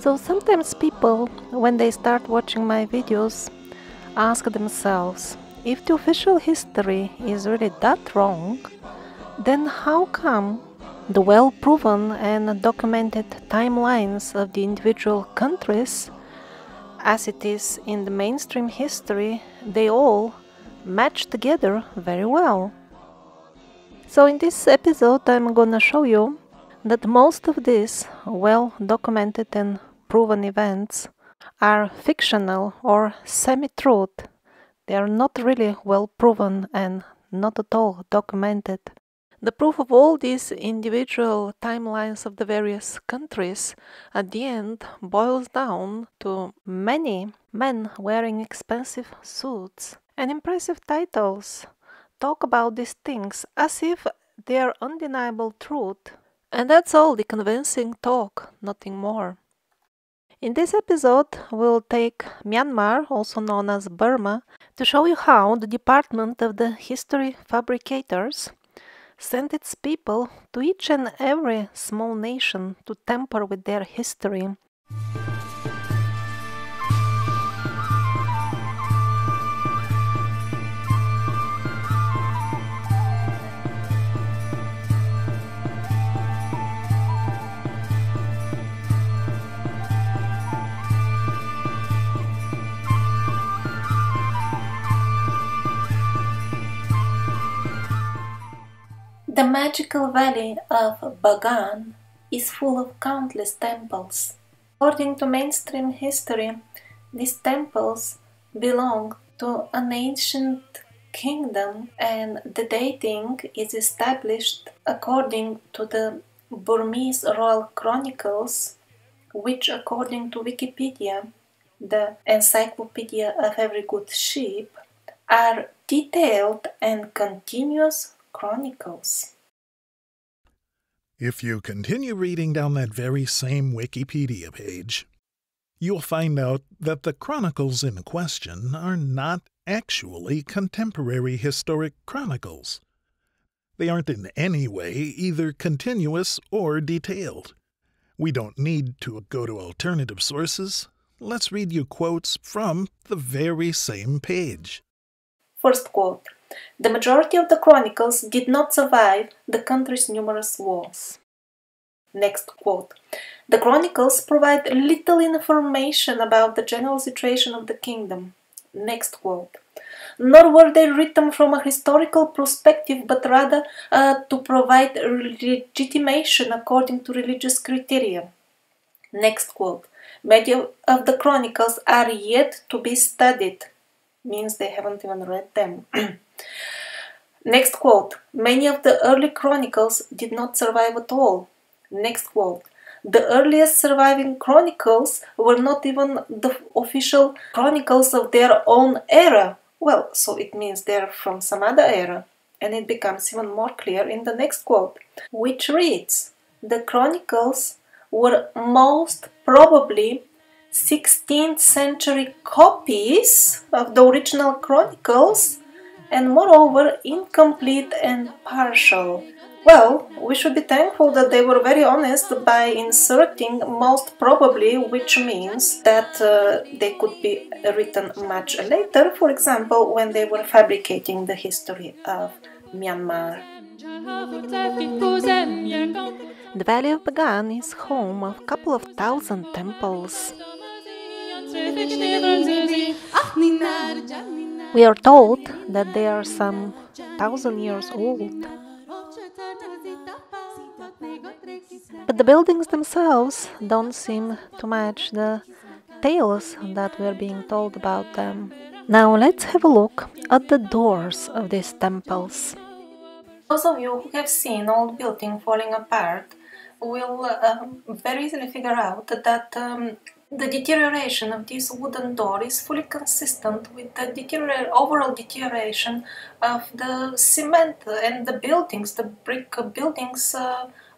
So sometimes people, when they start watching my videos, ask themselves, if the official history is really that wrong, then how come the well-proven and documented timelines of the individual countries, as it is in the mainstream history, they all match together very well? So in this episode I'm gonna show you that most of these well-documented and proven events are fictional or semi-truth. They are not really well proven and not at all documented. The proof of all these individual timelines of the various countries at the end boils down to many men wearing expensive suits and impressive titles talk about these things as if they are undeniable truth. And that's all the convincing talk, nothing more. In this episode, we'll take Myanmar, also known as Burma, to show you how the Department of the History Fabricators sent its people to each and every small nation to tamper with their history. The magical valley of Bagan is full of countless temples. According to mainstream history, these temples belong to an ancient kingdom, and the dating is established according to the Burmese royal chronicles, which according to Wikipedia, the encyclopedia of every good sheep, are detailed and continuous chronicles. If you continue reading down that very same Wikipedia page, you'll find out that the chronicles in question are not actually contemporary historic chronicles. They aren't in any way either continuous or detailed. We don't need to go to alternative sources. Let's read you quotes from the very same page. First quote. The majority of the chronicles did not survive the country's numerous wars. Next quote. The chronicles provide little information about the general situation of the kingdom. Next quote. Nor were they written from a historical perspective, but rather to provide legitimation according to religious criteria. Next quote. Many of the chronicles are yet to be studied. Means they haven't even read them. Next quote. Many of the early chronicles did not survive at all. Next quote. The earliest surviving chronicles were not even the official chronicles of their own era. Well, so it means they're from some other era. And it becomes even more clear in the next quote, which reads, the chronicles were most probably 16th century copies of the original chronicles and moreover incomplete and partial. Well, we should be thankful that they were very honest by inserting most probably, which means that they could be written much later, for example, when they were fabricating the history of Myanmar. The Valley of Bagan is home of a couple of thousand temples. We are told that they are some 1,000 years old. But But the buildings themselves don't seem to match the tales that were being told about them. Now let's have a look at the doors of these temples. Those of you who have seen old building falling apart will very easily figure out that the deterioration of this wooden door is fully consistent with the overall deterioration of the cement and the buildings, the brick buildings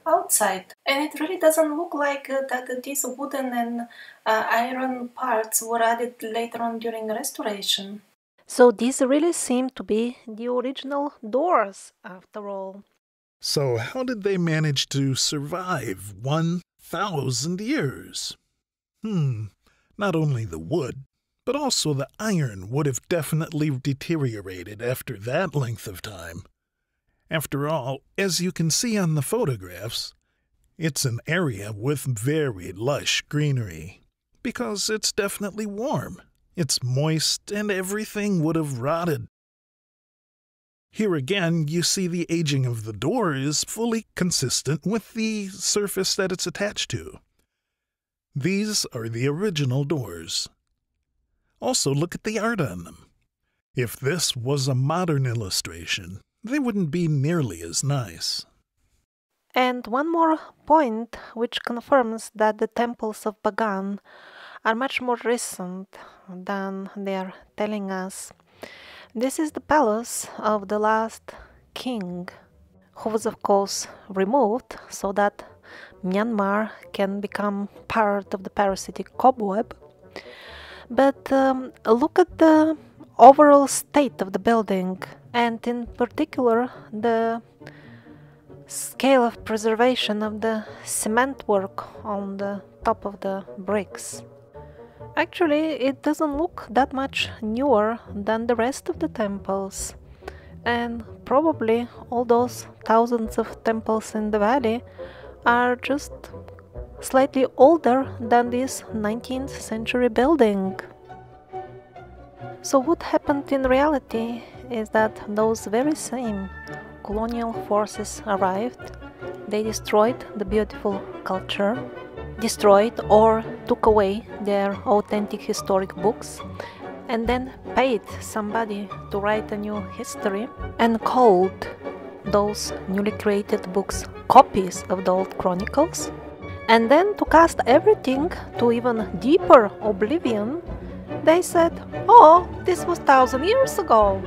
outside. And it really doesn't look like that these wooden and iron parts were added later on during restoration. So these really seem to be the original doors, after all. So how did they manage to survive 1,000 years? Not only the wood, but also the iron would have definitely deteriorated after that length of time. After all, as you can see on the photographs, it's an area with very lush greenery, because it's definitely warm. It's moist and everything would have rotted. Here again, you see the aging of the door is fully consistent with the surface that it's attached to. These are the original doors. Also, look at the art on them. If this was a modern illustration, they wouldn't be nearly as nice. And one more point which confirms that the temples of Bagan are much more recent than they are telling us. This is the palace of the last king, who was of course removed so that Myanmar can become part of the parasitic cobweb. But look at the overall state of the building, and in particular the scale of preservation of the cement work on the top of the bricks. Actually, it doesn't look that much newer than the rest of the temples, and probably all those thousands of temples in the valley are just slightly older than this 19th century building. So what happened in reality is that those very same colonial forces arrived, they destroyed the beautiful culture, destroyed or took away their authentic historic books, and then paid somebody to write a new history and called those newly created books copies of the old chronicles, and then to cast everything to even deeper oblivion, they said, "Oh, this was 1,000 years ago."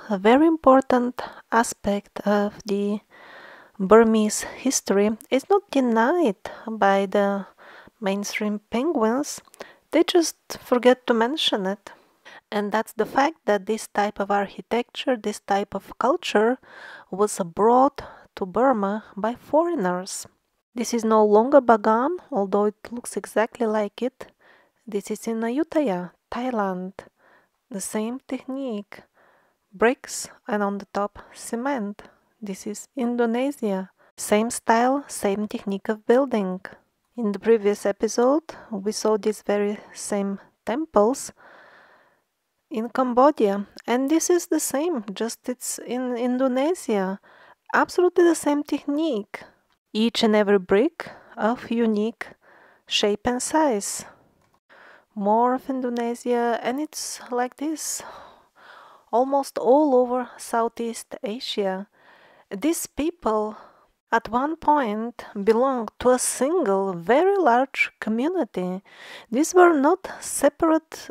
A very important aspect of the Burmese history is not denied by the mainstream penguins, they just forget to mention it. And that's the fact that this type of architecture, this type of culture was brought to Burma by foreigners. This is no longer Bagan, although it looks exactly like it. This is in Ayutthaya, Thailand. The same technique. Bricks and on the top cement. This is Indonesia. Same style, same technique of building. In the previous episode, we saw these very same temples in Cambodia, and this is the same, just it's in Indonesia. Absolutely the same technique. Each and every brick of unique shape and size. More of Indonesia, and it's like this almost all over Southeast Asia. These people at one point belonged to a single, very large community. These were not separate,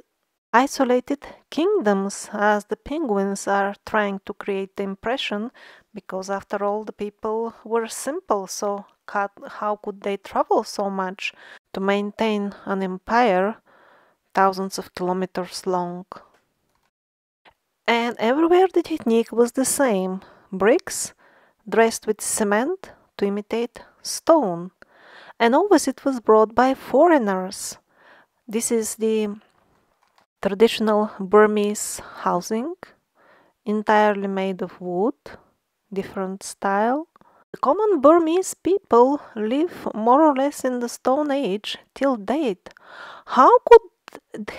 isolated kingdoms, as the penguins are trying to create the impression, because after all, the people were simple, so how could they travel so much to maintain an empire thousands of kilometers long? And everywhere the technique was the same: bricks dressed with cement to imitate stone. And always it was brought by foreigners. This is the traditional Burmese housing, entirely made of wood, different style. The common Burmese people live more or less in the Stone Age till date. How could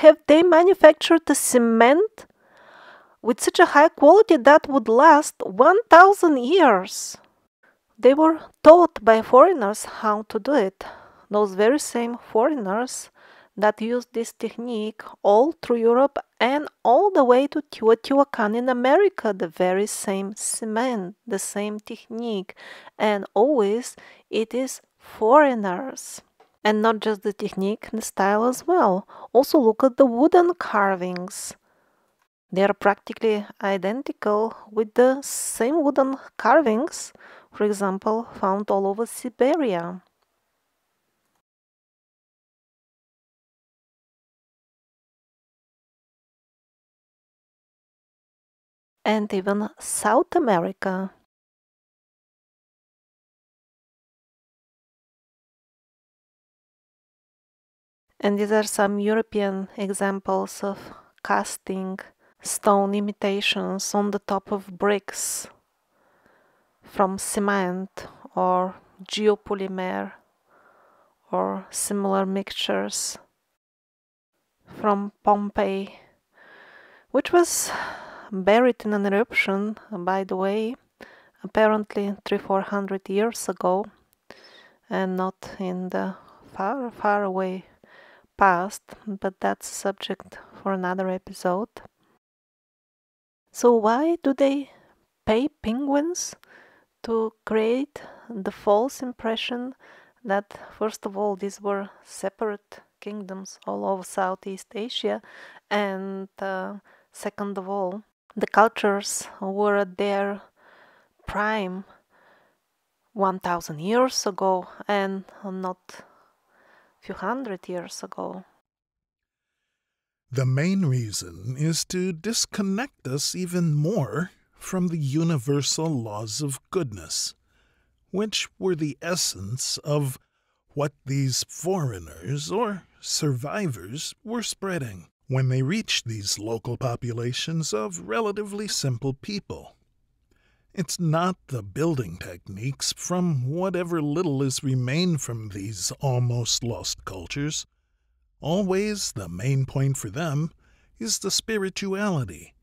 have they manufactured the cement with such a high quality that would last 1,000 years? They were taught by foreigners how to do it. Those very same foreigners that used this technique all through Europe and all the way to Teotihuacan in America, the very same cement, the same technique, and always it is foreigners. And not just the technique, the style as well. Also look at the wooden carvings. They are practically identical with the same wooden carvings, for example, found all over Siberia. And even South America. And these are some European examples of casting stone imitations on the top of bricks from cement or geopolymer or similar mixtures from Pompeii, which was buried in an eruption, by the way, apparently 300-400 years ago, and not in the far away past, but that's a subject for another episode. So why do they pay penguins to create the false impression that, first of all, these were separate kingdoms all over Southeast Asia, and second of all, the cultures were at their prime 1,000 years ago and not a few hundred years ago? The main reason is to disconnect us even more from the universal laws of goodness, which were the essence of what these foreigners or survivors were spreading when they reached these local populations of relatively simple people. It's not the building techniques from whatever little is remained from these almost lost cultures. Always the main point for them is the spirituality,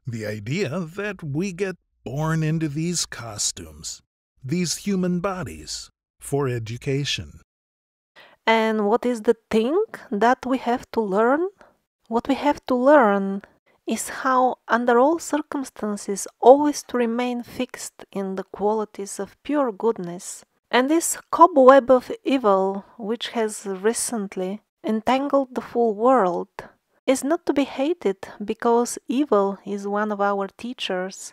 the idea that we get born into these costumes, these human bodies, for education. And what is the thing that we have to learn? What we have to learn is how, under all circumstances, always to remain fixed in the qualities of pure goodness. And this cobweb of evil, which has recently entangled the full world, is not to be hated, because evil is one of our teachers.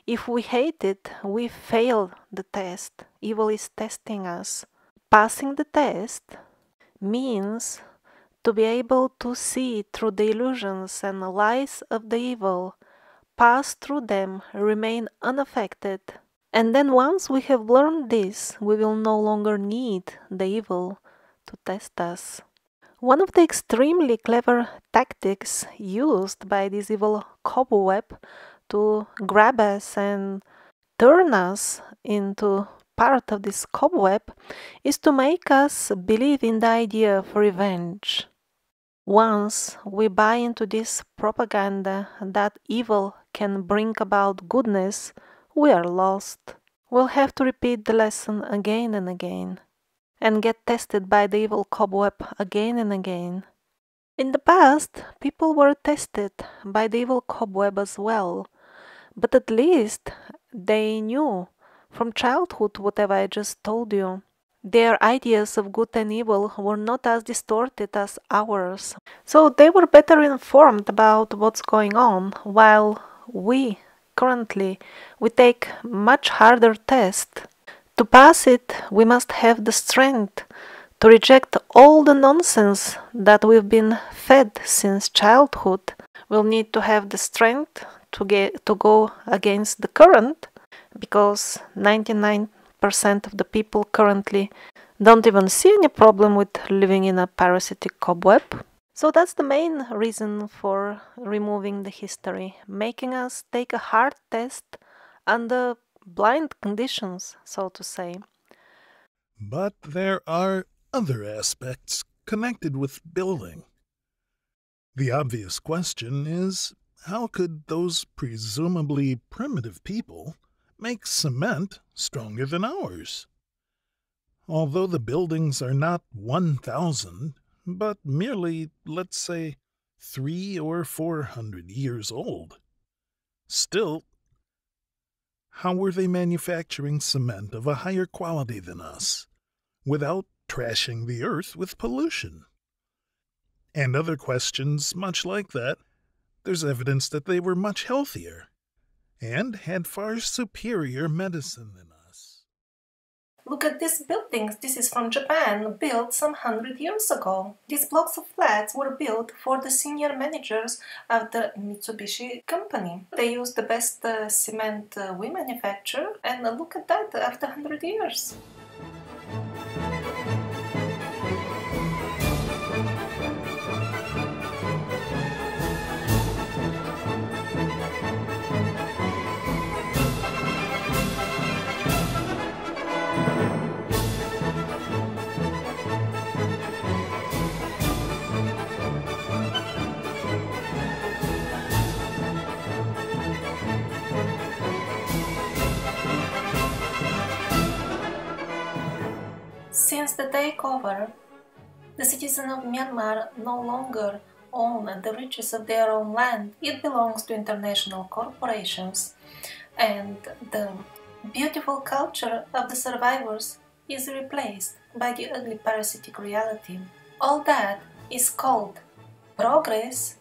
If we hate it, we fail the test. Evil is testing us. Passing the test means to be able to see through the illusions and lies of the evil, pass through them, remain unaffected. And then once we have learned this, we will no longer need the evil to test us. One of the extremely clever tactics used by this evil cobweb to grab us and turn us into part of this cobweb is to make us believe in the idea of revenge. Once we buy into this propaganda that evil can bring about goodness, we are lost. We'll have to repeat the lesson again and again, and get tested by the evil cobweb again and again. In the past, people were tested by the evil cobweb as well, but at least they knew from childhood, whatever I just told you. Their ideas of good and evil were not as distorted as ours. So they were better informed about what's going on, while we take much harder test. To pass it, we must have the strength to reject all the nonsense that we've been fed since childhood. We'll need to have the strength to go against the current, because 99% of the people currently don't even see any problem with living in a parasitic cobweb. So that's the main reason for removing the history, making us take a hard test under blind conditions, so to say. But there are other aspects connected with building. The obvious question is, how could those presumably primitive people make cement stronger than ours? Although the buildings are not 1,000, but merely, let's say, 300 or 400 years old, still, how were they manufacturing cement of a higher quality than us, without trashing the earth with pollution? And other questions much like that. There's evidence that they were much healthier and had far superior medicine than us. Look at these buildings. This is from Japan, built some 100 years ago. These blocks of flats were built for the senior managers of the Mitsubishi company. They used the best cement we manufacture, and look at that after 100 years. Since the takeover, the citizens of Myanmar no longer own the riches of their own land. It belongs to international corporations, and the beautiful culture of the survivors is replaced by the ugly parasitic reality. All that is called progress,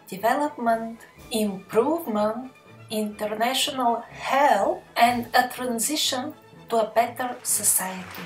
development, improvement, international help, and a transition to a better society.